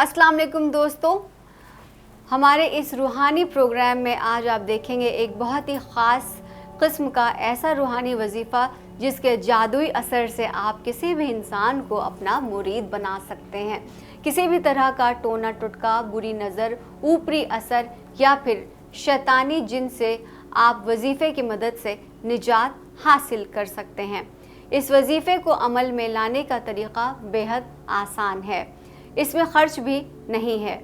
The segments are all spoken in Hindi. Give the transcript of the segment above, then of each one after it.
अस्सलाम वालेकुम दोस्तों, हमारे इस रूहानी प्रोग्राम में आज आप देखेंगे एक बहुत ही ख़ास किस्म का ऐसा रूहानी वजीफ़ा जिसके जादुई असर से आप किसी भी इंसान को अपना मुरीद बना सकते हैं। किसी भी तरह का टोना टुटका, बुरी नज़र, ऊपरी असर या फिर शैतानी जिन से आप वजीफ़े की मदद से निजात हासिल कर सकते हैं। इस वजीफ़े को अमल में लाने का तरीक़ा बेहद आसान है, इसमें ख़र्च भी नहीं है।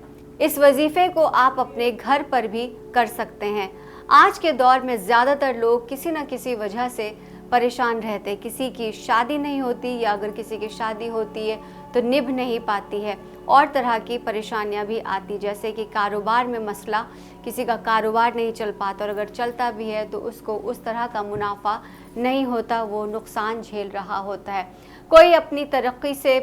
इस वजीफ़े को आप अपने घर पर भी कर सकते हैं। आज के दौर में ज़्यादातर लोग किसी न किसी वजह से परेशान रहते, किसी की शादी नहीं होती या अगर किसी की शादी होती है तो निभ नहीं पाती है और तरह की परेशानियां भी आती, जैसे कि कारोबार में मसला, किसी का कारोबार नहीं चल पाता और अगर चलता भी है तो उसको उस तरह का मुनाफा नहीं होता, वो नुकसान झेल रहा होता है। कोई अपनी तरक्की से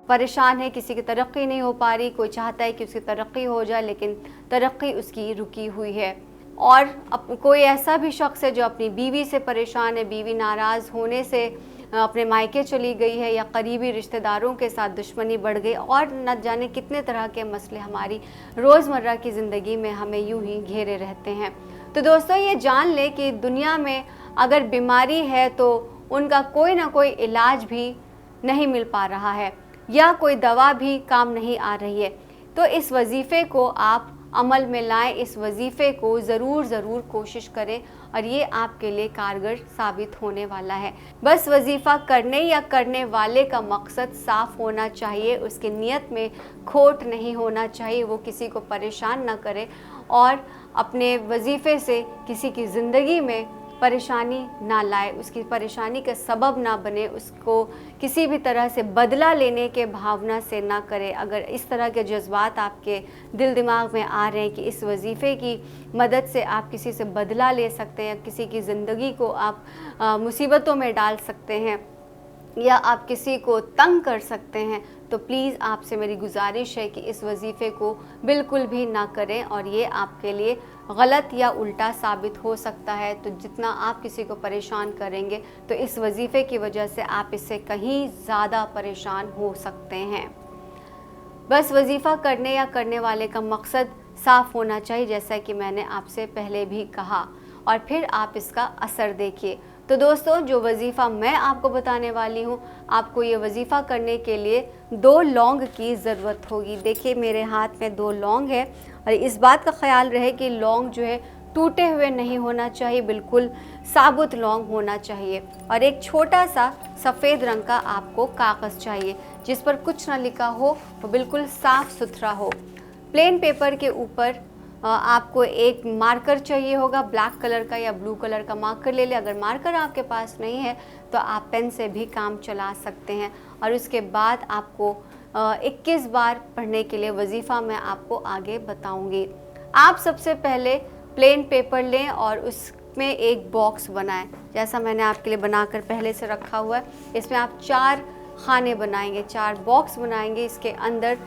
परेशान है, किसी की तरक्की नहीं हो पा रही, कोई चाहता है कि उसकी तरक्की हो जाए लेकिन तरक्की उसकी रुकी हुई है। और कोई ऐसा भी शख्स है जो अपनी बीवी से परेशान है, बीवी नाराज़ होने से अपने मायके चली गई है या करीबी रिश्तेदारों के साथ दुश्मनी बढ़ गई और न जाने कितने तरह के मसले हमारी रोज़मर्रा की ज़िंदगी में हमें यूं ही घेरे रहते हैं। तो दोस्तों, ये जान लें कि दुनिया में अगर बीमारी है तो उनका कोई ना कोई इलाज भी नहीं मिल पा रहा है या कोई दवा भी काम नहीं आ रही है। तो इस वजीफ़े को आप अमल में लाएं, इस वजीफ़े को ज़रूर कोशिश करें और ये आपके लिए कारगर साबित होने वाला है। बस वजीफ़ा करने या करने वाले का मकसद साफ़ होना चाहिए, उसकी नीयत में खोट नहीं होना चाहिए, वो किसी को परेशान ना करे और अपने वजीफ़े से किसी की ज़िंदगी में परेशानी ना लाए, उसकी परेशानी का सबब ना बने, उसको किसी भी तरह से बदला लेने के भावना से ना करे। अगर इस तरह के जज्बात आपके दिल दिमाग में आ रहे हैं कि इस वजीफ़े की मदद से आप किसी से बदला ले सकते हैं, किसी की ज़िंदगी को आप मुसीबतों में डाल सकते हैं या आप किसी को तंग कर सकते हैं, तो प्लीज़ आपसे मेरी गुजारिश है कि इस वजीफ़े को बिल्कुल भी ना करें और ये आपके लिए गलत या उल्टा साबित हो सकता है। तो जितना आप किसी को परेशान करेंगे तो इस वजीफ़े की वजह से आप इससे कहीं ज़्यादा परेशान हो सकते हैं। बस वजीफ़ा करने या करने वाले का मकसद साफ़ होना चाहिए, जैसा कि मैंने आपसे पहले भी कहा, और फिर आप इसका असर देखिए। तो दोस्तों, जो वजीफ़ा मैं आपको बताने वाली हूँ, आपको ये वजीफ़ा करने के लिए 2 लौंग की ज़रूरत होगी। देखिए मेरे हाथ में 2 लौंग है और इस बात का ख़याल रहे कि लौंग जो है टूटे हुए नहीं होना चाहिए, बिल्कुल साबुत लौंग होना चाहिए। और एक छोटा सा सफ़ेद रंग का आपको कागज़ चाहिए जिस पर कुछ ना लिखा हो, वो बिल्कुल साफ़ सुथरा हो। प्लेन पेपर के ऊपर आपको एक मार्कर चाहिए होगा, ब्लैक कलर का या ब्लू कलर का मार्कर ले लें। अगर मार्कर आपके पास नहीं है तो आप पेन से भी काम चला सकते हैं। और उसके बाद आपको 21 बार पढ़ने के लिए वजीफ़ा मैं आपको आगे बताऊंगी। आप सबसे पहले प्लेन पेपर लें और उसमें एक बॉक्स बनाएं, जैसा मैंने आपके लिए बनाकर पहले से रखा हुआ है। इसमें आप 4 खाने बनाएंगे, 4 बॉक्स बनाएंगे, इसके अंदर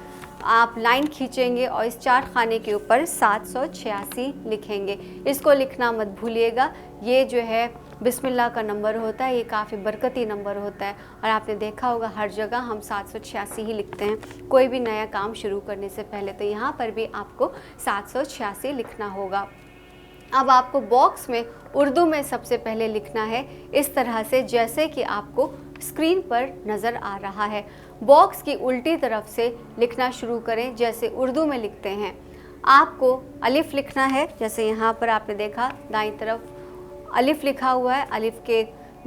आप लाइन खींचेंगे और इस 4 खाने के ऊपर 786 लिखेंगे। इसको लिखना मत भूलिएगा। ये जो है बिस्मिल्लाह का नंबर होता है, ये काफ़ी बरकती नंबर होता है और आपने देखा होगा हर जगह हम 786 ही लिखते हैं कोई भी नया काम शुरू करने से पहले, तो यहाँ पर भी आपको 786 लिखना होगा। अब आपको बॉक्स में उर्दू में सबसे पहले लिखना है इस तरह से जैसे कि आपको स्क्रीन पर नज़र आ रहा है। बॉक्स की उल्टी तरफ से लिखना शुरू करें जैसे उर्दू में लिखते हैं। आपको अलिफ लिखना है, जैसे यहाँ पर आपने देखा दाईं तरफ अलिफ लिखा हुआ है। अलिफ के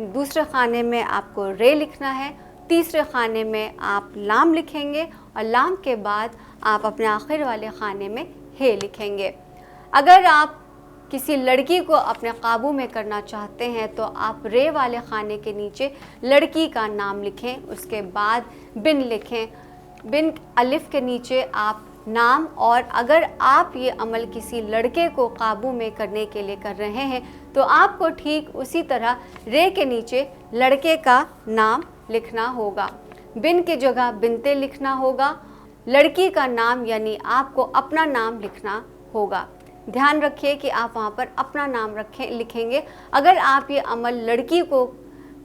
दूसरे खाने में आपको रे लिखना है, तीसरे खाने में आप लाम लिखेंगे और लाम के बाद आप अपने आखिर वाले खाने में हे लिखेंगे। अगर आप किसी लड़की को अपने काबू में करना चाहते हैं तो आप रे वाले खाने के नीचे लड़की का नाम लिखें, उसके बाद बिन लिखें, बिन अलिफ के नीचे आप नाम। और अगर आप ये अमल किसी लड़के को काबू में करने के लिए कर रहे हैं तो आपको ठीक उसी तरह रे के नीचे लड़के का नाम लिखना होगा, बिन की जगह बिनते लिखना होगा, लड़की का नाम यानी आपको अपना नाम लिखना होगा। ध्यान रखिए कि आप वहाँ पर अपना नाम लिखेंगे। अगर आप ये अमल लड़की को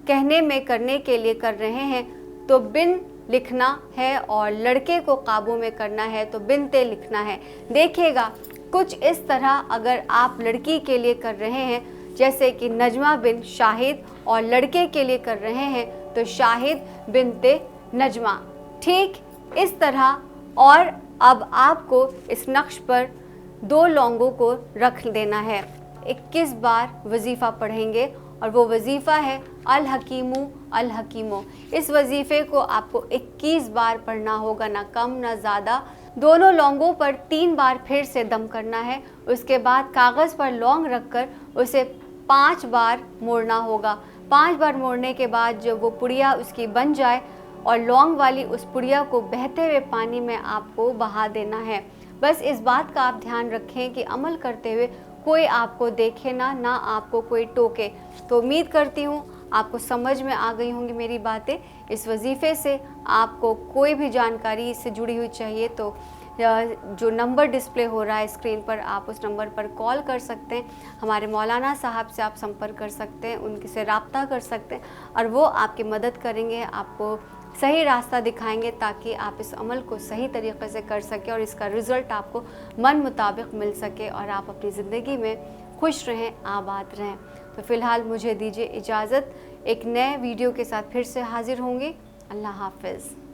कहने में करने के लिए कर रहे हैं तो बिन लिखना है और लड़के को काबू में करना है तो बिनते लिखना है। देखिएगा कुछ इस तरह अगर आप लड़की के लिए कर रहे हैं जैसे कि नजमा बिन शाहिद और लड़के के लिए कर रहे हैं तो शाहिद बिनते नजमा, ठीक इस तरह। और अब आपको इस नक्श पर 2 लौंगों को रख देना है। 21 बार वजीफ़ा पढ़ेंगे और वो वजीफ़ा है अल हकीमु अल हकीमो। इस वजीफ़े को आपको 21 बार पढ़ना होगा, ना कम ना ज़्यादा। दोनों लौंगों पर 3 बार फिर से दम करना है। उसके बाद कागज़ पर लौंग रखकर उसे 5 बार मोड़ना होगा। 5 बार मोड़ने के बाद जब वो पुड़िया उसकी बन जाए और लौंग वाली उस पुड़िया को बहते हुए पानी में आपको बहा देना है। बस इस बात का आप ध्यान रखें कि अमल करते हुए कोई आपको देखे ना आपको कोई टोके। तो उम्मीद करती हूँ आपको समझ में आ गई होंगी मेरी बातें। इस वजीफ़े से आपको कोई भी जानकारी इससे जुड़ी हुई चाहिए तो जो नंबर डिस्प्ले हो रहा है स्क्रीन पर, आप उस नंबर पर कॉल कर सकते हैं। हमारे मौलाना साहब से आप संपर्क कर सकते हैं, उनके से रब्ता कर सकते हैं और वो आपकी मदद करेंगे, आपको सही रास्ता दिखाएंगे ताकि आप इस अमल को सही तरीके से कर सकें और इसका रिज़ल्ट आपको मन मुताबिक मिल सके और आप अपनी ज़िंदगी में खुश रहें, आबाद रहें। तो फ़िलहाल मुझे दीजिए इजाज़त, एक नए वीडियो के साथ फिर से हाज़िर होंगी। अल्लाह हाफ़िज़।